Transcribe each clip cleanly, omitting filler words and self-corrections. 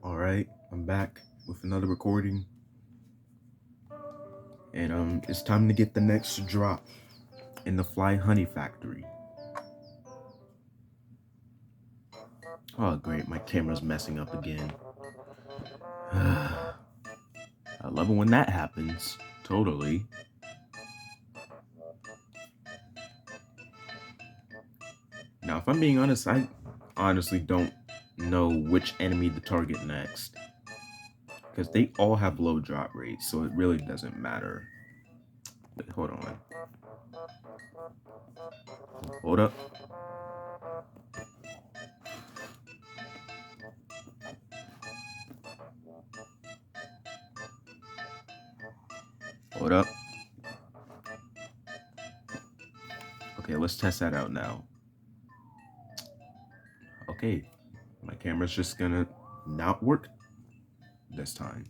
Alright, I'm back with another recording. And it's time to get the next drop in the Fly Honey Factory. Oh great, my camera's messing up again. I love it when that happens. Totally. Now if I'm being honest, I honestly don't know which enemy to target next. Because they all have low drop rates, so it really doesn't matter. Wait, hold on. Hold up. Hold up. Okay, let's test that out now. Okay, my camera's just gonna not work this time.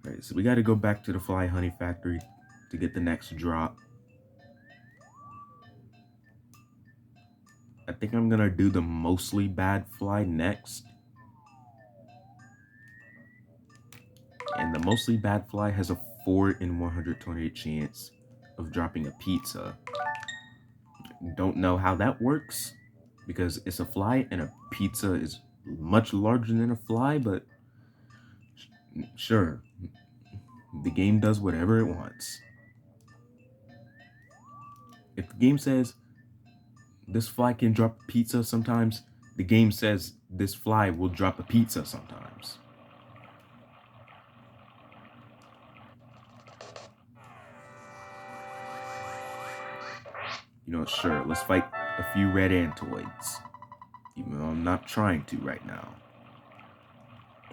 Alright, so we gotta go back to the Fly Honey Factory to get the next drop. I think I'm gonna do the mostly bad fly next. And the mostly bad fly has a 4 in 128 chance of dropping a pizza. Don't know how that works because it's a fly and a pizza is much larger than a fly, but sure, the game does whatever it wants. If the game says this fly can drop a pizza sometimes, the game says this fly will drop a pizza sometimes. You know, sure, let's fight a few red Antoids. Even though I'm not trying to right now.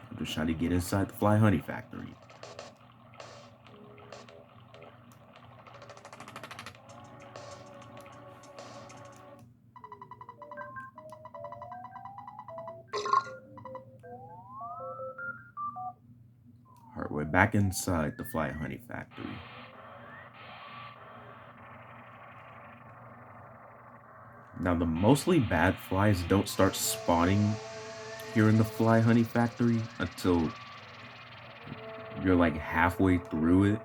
I'm just trying to get inside the Fly Honey Factory. Alright, we're back inside the Fly Honey Factory. Now, the mostly bad flies don't start spawning here in the Fly Honey Factory until you're like halfway through it.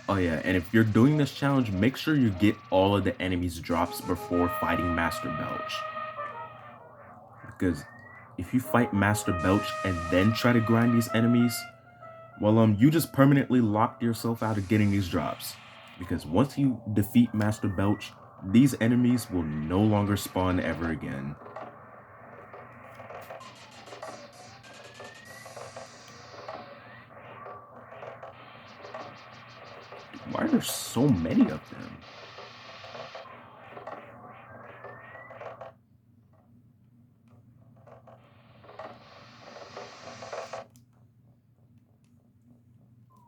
Oh yeah, and if you're doing this challenge, make sure you get all of the enemies' drops before fighting Master Belch. Because if you fight Master Belch and then try to grind these enemies, well, you just permanently locked yourself out of getting these drops. Because once you defeat Master Belch, these enemies will no longer spawn ever again. Why are there so many of them?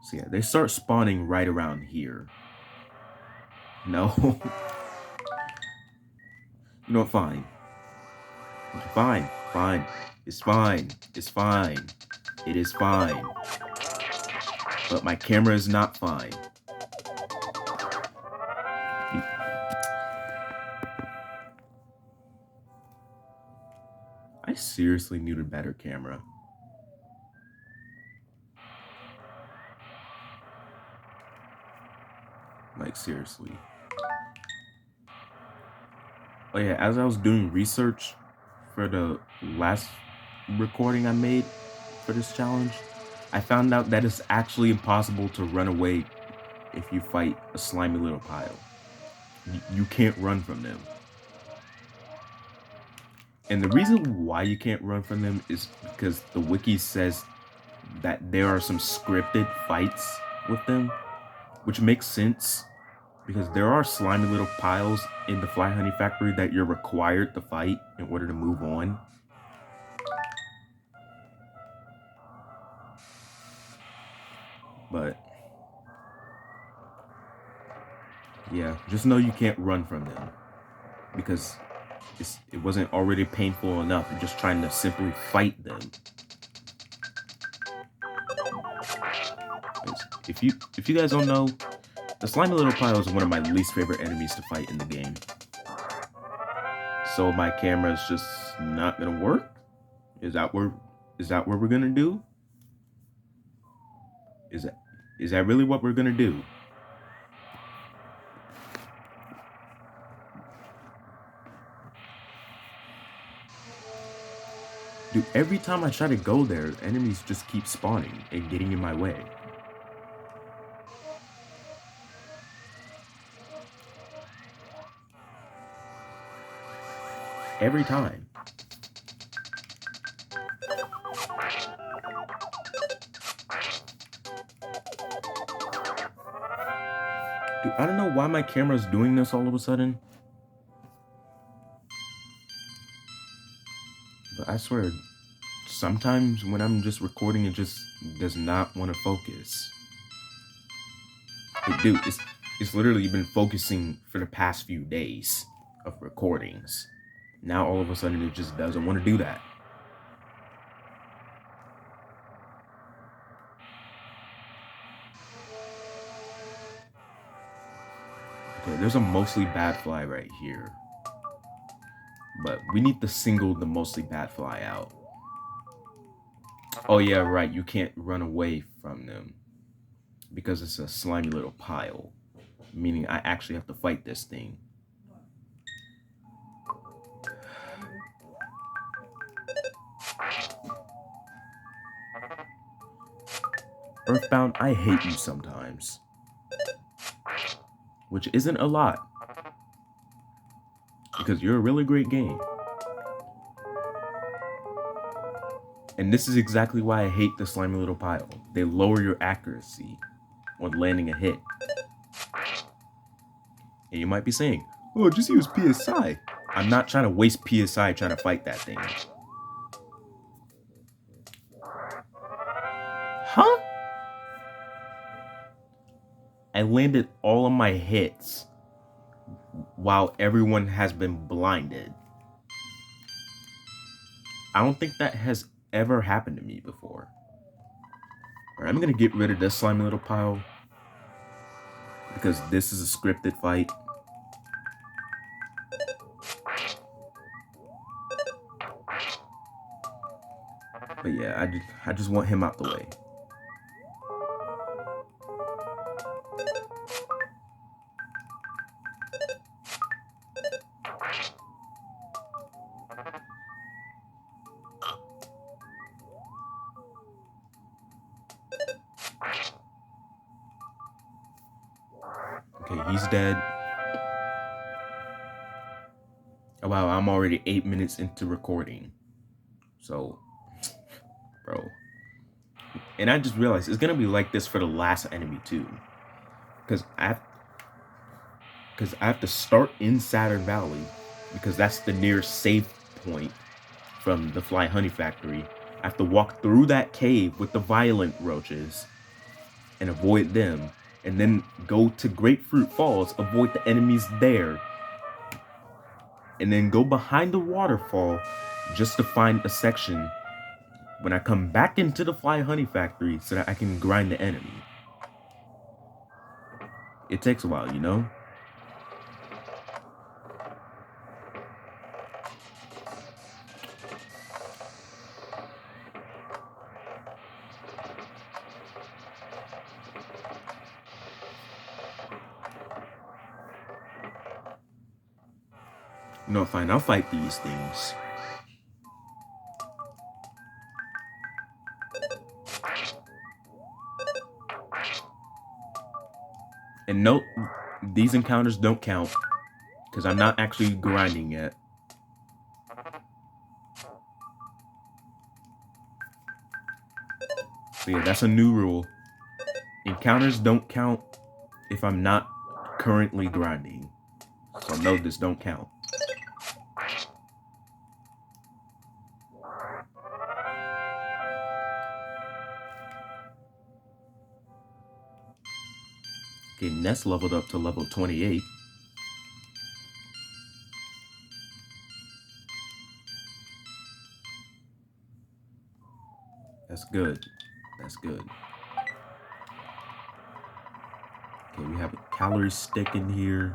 So yeah, they start spawning right around here. No. You know what, fine. Fine, fine. It's fine. It's fine. It is fine. But my camera is not fine. I seriously need a better camera. Like, seriously. Oh yeah, as I was doing research for the last recording I made for this challenge, I found out that it's actually impossible to run away if you fight a slimy little pile. You can't run from them. And the reason why you can't run from them is because the wiki says that there are some scripted fights with them, which makes sense because there are slimy little piles in the Fly Honey Factory that you're required to fight in order to move on. But yeah, just know you can't run from them because it wasn't already painful enough. You're just trying to simply fight them. If you guys don't know, The slimy little pile is one of my least favorite enemies to fight in the game. So my camera is just not gonna work? Is that what we're gonna do? Is that really what we're gonna do? Dude, every time I try to go there, enemies just keep spawning and getting in my way. Every time. Dude, I don't know why my camera's doing this all of a sudden. But I swear, sometimes when I'm just recording, it just does not want to focus. Dude, it's literally been focusing for the past few days of recordings. Now all of a sudden it just doesn't want to do that. Okay, there's a mostly bad fly right here. But we need to single the mostly bad fly out. Oh yeah, right, you can't run away from them. Because it's a slimy little pile. Meaning I actually have to fight this thing. EarthBound, I hate you sometimes. Which isn't a lot. Because you're a really great game. And this is exactly why I hate the slimy little pile. They lower your accuracy when landing a hit. And you might be saying, oh, just use PSI. I'm not trying to waste PSI trying to fight that thing. Huh? I landed all of my hits while everyone has been blinded. I don't think that has ever happened to me before. Alright, I'm gonna get rid of this slimy little pile because this is a scripted fight. But yeah, I just want him out the way. Okay, he's dead. Oh, wow, I'm already 8 minutes into recording. So, bro. And I just realized it's gonna be like this for the last enemy too. Because I have to start in Saturn Valley because that's the nearest save point from the Fly Honey Factory. I have to walk through that cave with the violent roaches and avoid them, and then go to Grapefruit Falls, avoid the enemies there, and then go behind the waterfall just to find a section when I come back into the Fly Honey Factory so that I can grind the enemy. It takes a while, you know? No, fine, I'll fight these things. And note, these encounters don't count, because I'm not actually grinding yet. So yeah, that's a new rule. Encounters don't count if I'm not currently grinding. So no, this don't count. Okay, Ness leveled up to level 28. That's good. That's good. Okay, we have a calorie stick in here.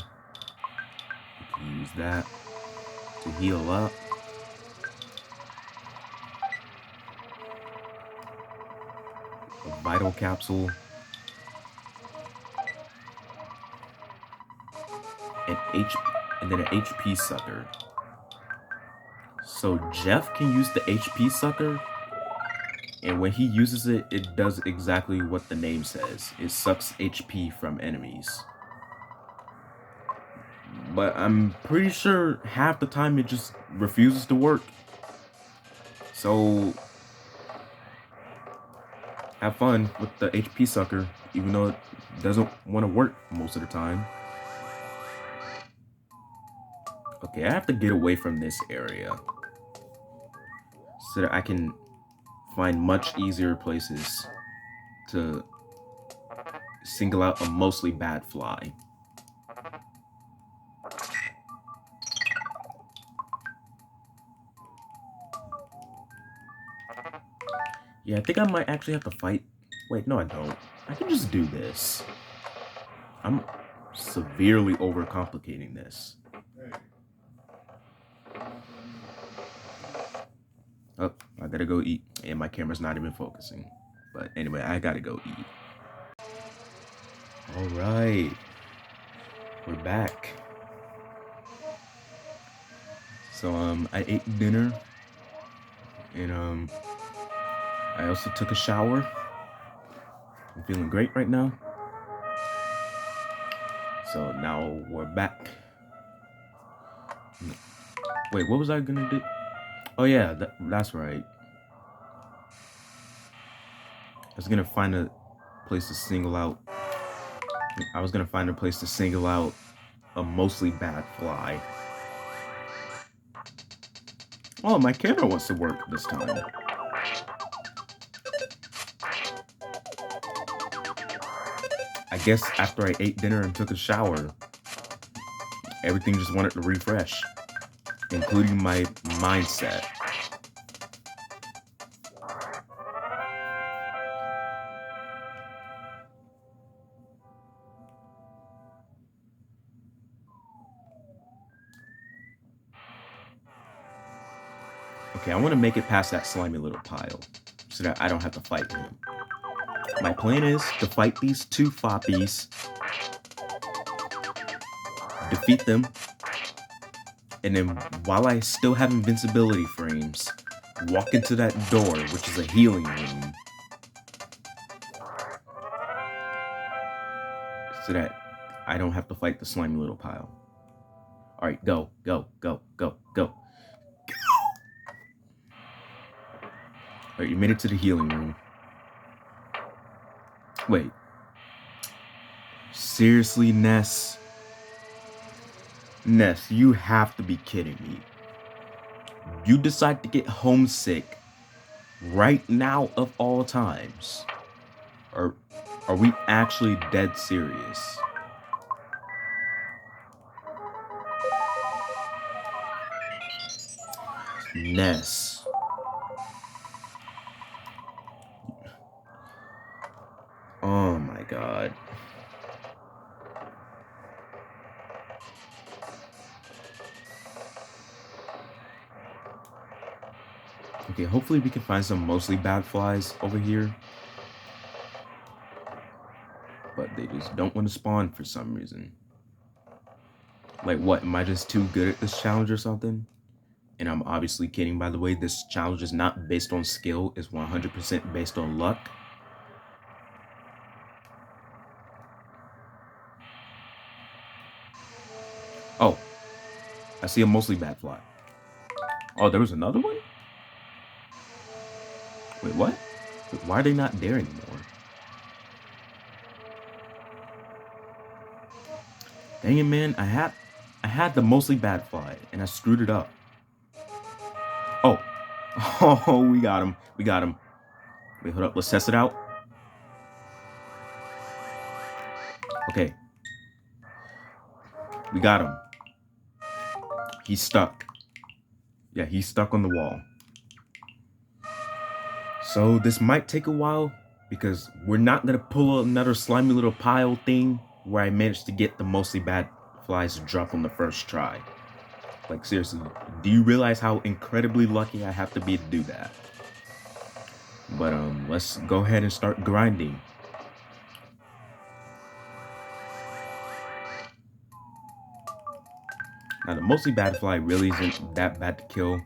We can use that to heal up. A vital capsule. And then an HP sucker. So Jeff can use the HP sucker, and when he uses it, it does exactly what the name says. It sucks HP from enemies. But I'm pretty sure half the time it just refuses to work. So have fun with the HP sucker, even though it doesn't want to work most of the time. Okay, I have to get away from this area so that I can find much easier places to single out a mostly bad fly. Yeah, I think I might actually have to fight. Wait, no I don't. I can just do this. I'm severely overcomplicating this. Oh, I gotta go eat. And my camera's not even focusing. But anyway, I gotta go eat. Alright. We're back. So, I ate dinner. And, I also took a shower. I'm feeling great right now. So now we're back. Wait, what was I gonna do? Oh yeah, that's right. I was gonna find a place to single out. I was gonna find a place to single out a mostly bad fly. Oh, my camera wants to work this time. I guess after I ate dinner and took a shower, everything just wanted to refresh, including my mindset. Okay, I want to make it past that slimy little pile so that I don't have to fight him. My plan is to fight these two foppies, defeat them, and then while I still have invincibility frames, walk into that door, which is a healing room, so that I don't have to fight the slimy little pile. Alright, go, go, go, go, go. Alright, you made it to the healing room. Wait. Seriously, Ness? Ness, you have to be kidding me. You decide to get homesick right now of all times? Or are we actually dead serious? Ness. Oh my god. Okay, hopefully we can find some mostly bad flies over here. But they just don't want to spawn for some reason. Like what, am I just too good at this challenge or something? And I'm obviously kidding, by the way. This challenge is not based on skill, it's 100% based on luck. Oh, I see a mostly bad fly. Oh, there was another one? Wait, what? Wait, why are they not there anymore? Dang it, man. I had the mostly bad fly, and I screwed it up. Oh. Oh, we got him. We got him. Wait, hold up. Let's test it out. Okay. We got him. He's stuck. Yeah, he's stuck on the wall. So this might take a while because we're not going to pull another slimy little pile thing where I managed to get the mostly bad flies to drop on the first try. Like, seriously, do you realize how incredibly lucky I have to be to do that? But let's go ahead and start grinding. Now, the mostly bad fly really isn't that bad to kill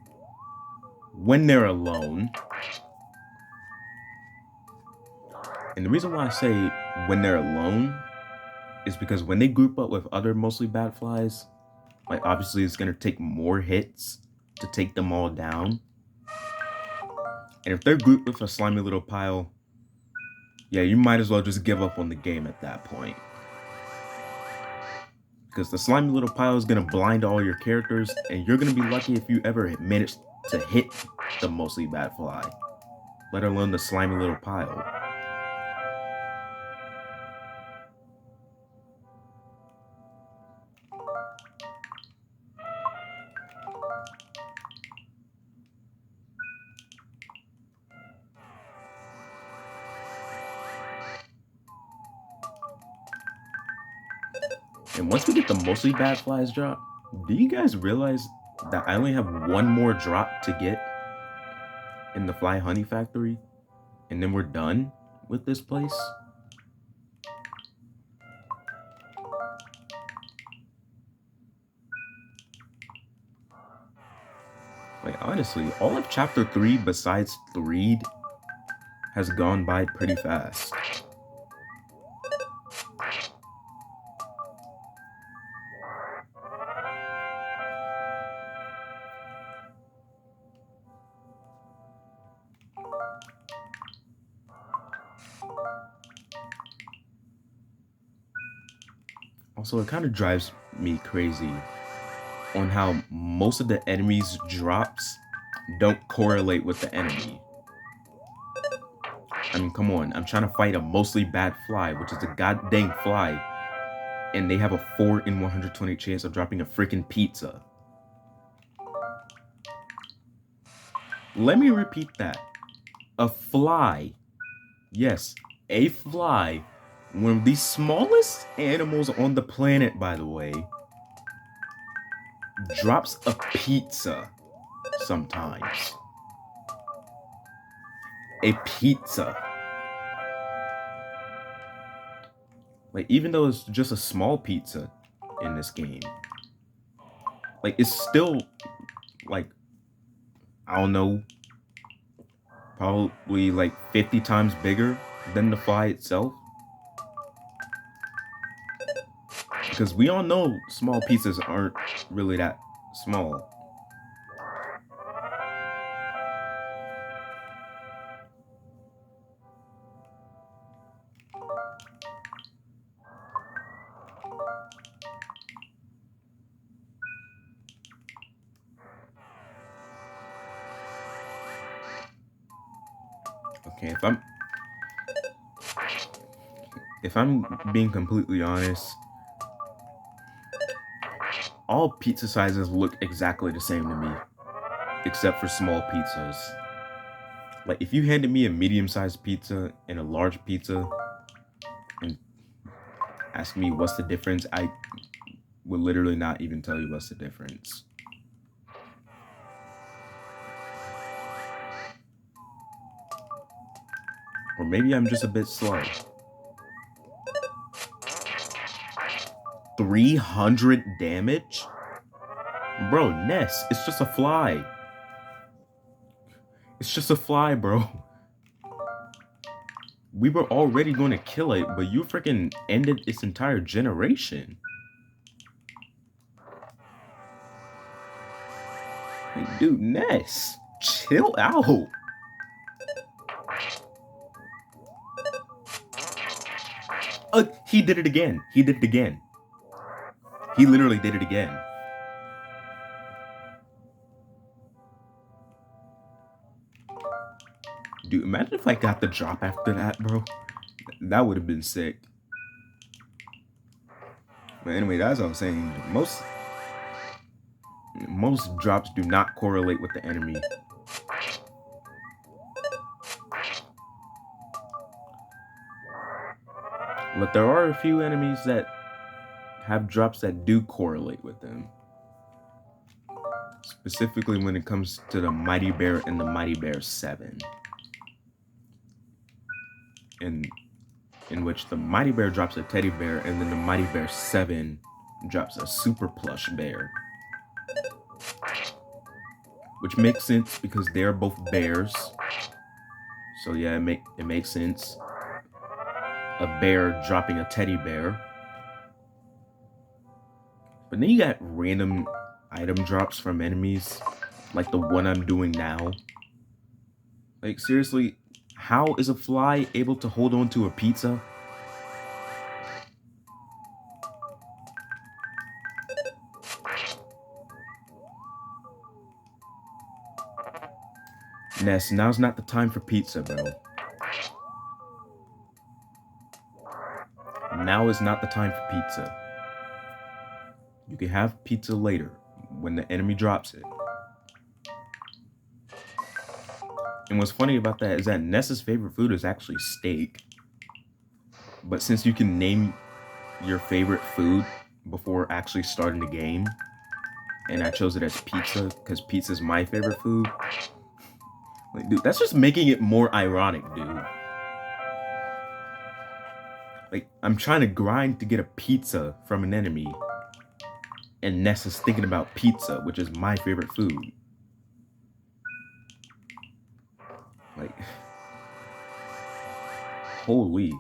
when they're alone. And the reason why I say when they're alone is because when they group up with other mostly bad flies, like, obviously it's gonna take more hits to take them all down. And if they're grouped with a slimy little pile, yeah, you might as well just give up on the game at that point. Because the slimy little pile is gonna blind all your characters, and you're gonna be lucky if you ever manage to hit the mostly bad fly, let alone the slimy little pile. And once we get the mostly bad flies drop, do you guys realize that I only have one more drop to get in the fly honey factory? And then we're done with this place? Like, honestly, all of chapter 3 besides Threed has gone by pretty fast. Also, it kind of drives me crazy on how most of the enemies' drops don't correlate with the enemy. I mean, come on, I'm trying to fight a mostly bad fly, which is a goddamn fly, and they have a 4 in 120 chance of dropping a freaking pizza. Let me repeat that. A fly. Yes, a fly. One of the smallest animals on the planet, by the way, drops a pizza sometimes. A pizza. Like, even though it's just a small pizza in this game, like, it's still, like, I don't know, probably like 50 times bigger than the fly itself. Because we all know small pizzas aren't really that small. Okay, if I'm being completely honest, all pizza sizes look exactly the same to me, except for small pizzas. Like, if you handed me a medium-sized pizza and a large pizza and asked me what's the difference, I would literally not even tell you what's the difference. Or maybe I'm just a bit slow. 300 damage? Bro, Ness, it's just a fly. It's just a fly, bro. We were already going to kill it, but you freaking ended its entire generation. Like, dude, Ness, chill out. He did it again. He did it again. He literally did it again. Dude, imagine if I got the drop after that, bro. That would have been sick. But anyway, that's what I'm saying. Most drops do not correlate with the enemy. But there are a few enemies that have drops that do correlate with them. Specifically when it comes to the Mighty Bear and the Mighty Bear 7. In which the Mighty Bear drops a teddy bear and then the Mighty Bear 7 drops a super plush bear. Which makes sense because they're both bears. So yeah, it makes sense. A bear dropping a teddy bear. But then you got random item drops from enemies, like the one I'm doing now. Like seriously, how is a fly able to hold on to a pizza? Ness, now's not the time for pizza, bro. Now is not the time for pizza. You can have pizza later, when the enemy drops it. And what's funny about that is that Ness's favorite food is actually steak. But since you can name your favorite food before actually starting the game, and I chose it as pizza because pizza is my favorite food. Like, dude, that's just making it more ironic, dude. Like, I'm trying to grind to get a pizza from an enemy, and Ness is thinking about pizza, which is my favorite food. Like, holy.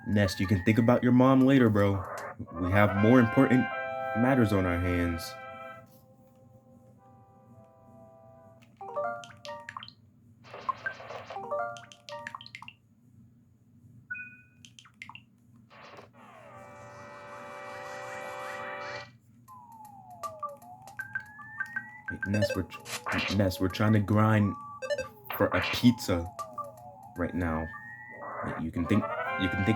Nest, you can think about your mom later, bro. We have more important matters on our hands. Ness, we're trying to grind for a pizza right now. Like, you can think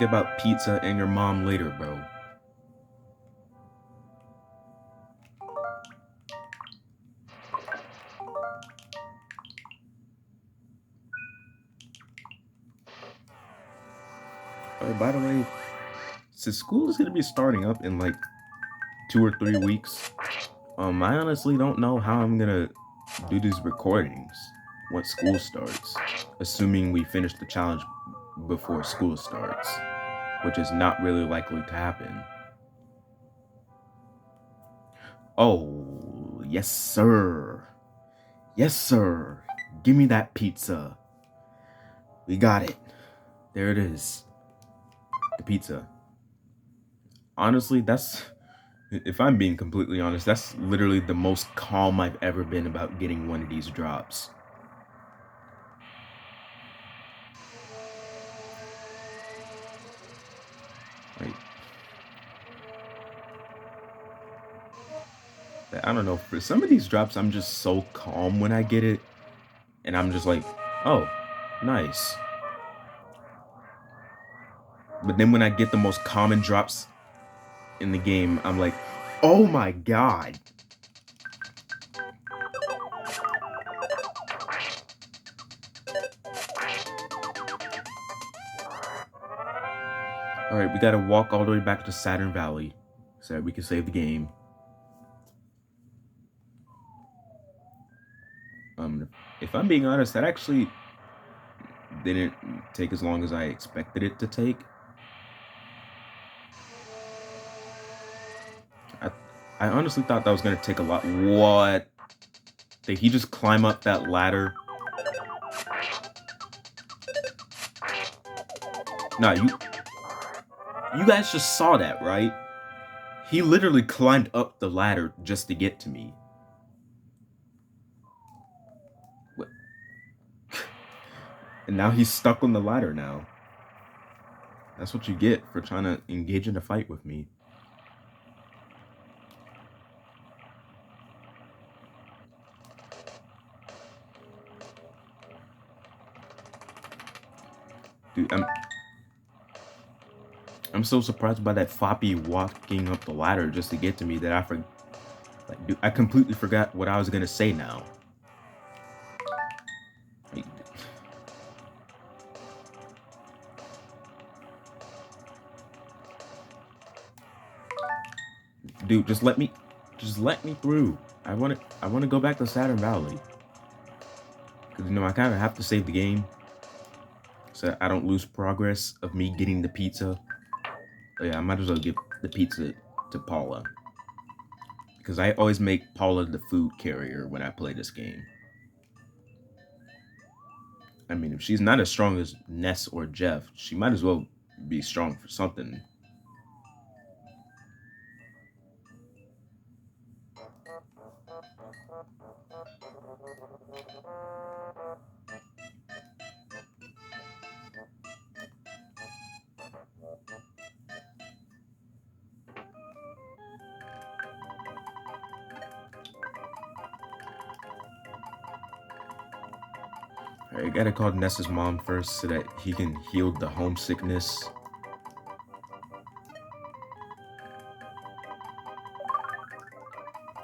about pizza and your mom later, bro. Oh, by the way, since school is gonna be starting up in like 2 or 3 weeks, I honestly don't know how I'm gonna do these recordings once school starts, assuming we finish the challenge before school starts, which is not really likely to happen. Oh, yes, sir. Yes, sir. Give me that pizza. We got it. There it is. The pizza. Honestly, if I'm being completely honest, that's literally the most calm I've ever been about getting one of these drops. Like, I don't know, for some of these drops, I'm just so calm when I get it, and I'm just like, oh, nice. But then when I get the most common drops in the game, I'm like, oh my god. Alright, we gotta walk all the way back to Saturn Valley so that we can save the game. If I'm being honest, that actually didn't take as long as I expected it to take. I honestly thought that was gonna take a lot. What? Did he just climb up that ladder? Nah, you guys just saw that, right? He literally climbed up the ladder just to get to me. What? And now he's stuck on the ladder now. That's what you get for trying to engage in a fight with me. Dude, I'm so surprised by that floppy walking up the ladder just to get to me that like, dude, I completely forgot what I was gonna say now. Like, dude, just let me through. I wanna go back to Saturn Valley. Cause I kinda have to save the game. So I don't lose progress of me getting the pizza. But yeah, I might as well give the pizza to Paula. Because I always make Paula the food carrier when I play this game. I mean, if she's not as strong as Ness or Jeff, she might as well be strong for something. I gotta call Ness's mom first so that he can heal the homesickness.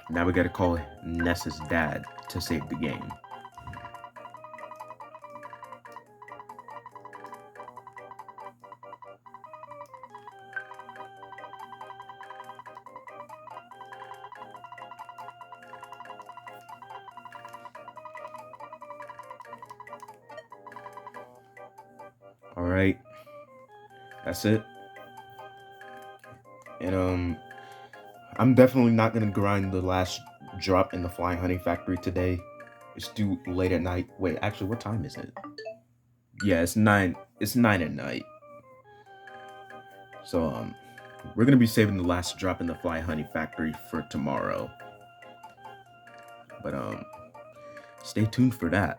Now we gotta call Ness's dad to save the game. Alright. That's it. And I'm definitely not gonna grind the last drop in the Flying Honey Factory today. It's too late at night. Wait, actually, what time is it? Yeah, it's 9. It's 9 at night. So we're gonna be saving the last drop in the Fly Honey Factory for tomorrow. But stay tuned for that.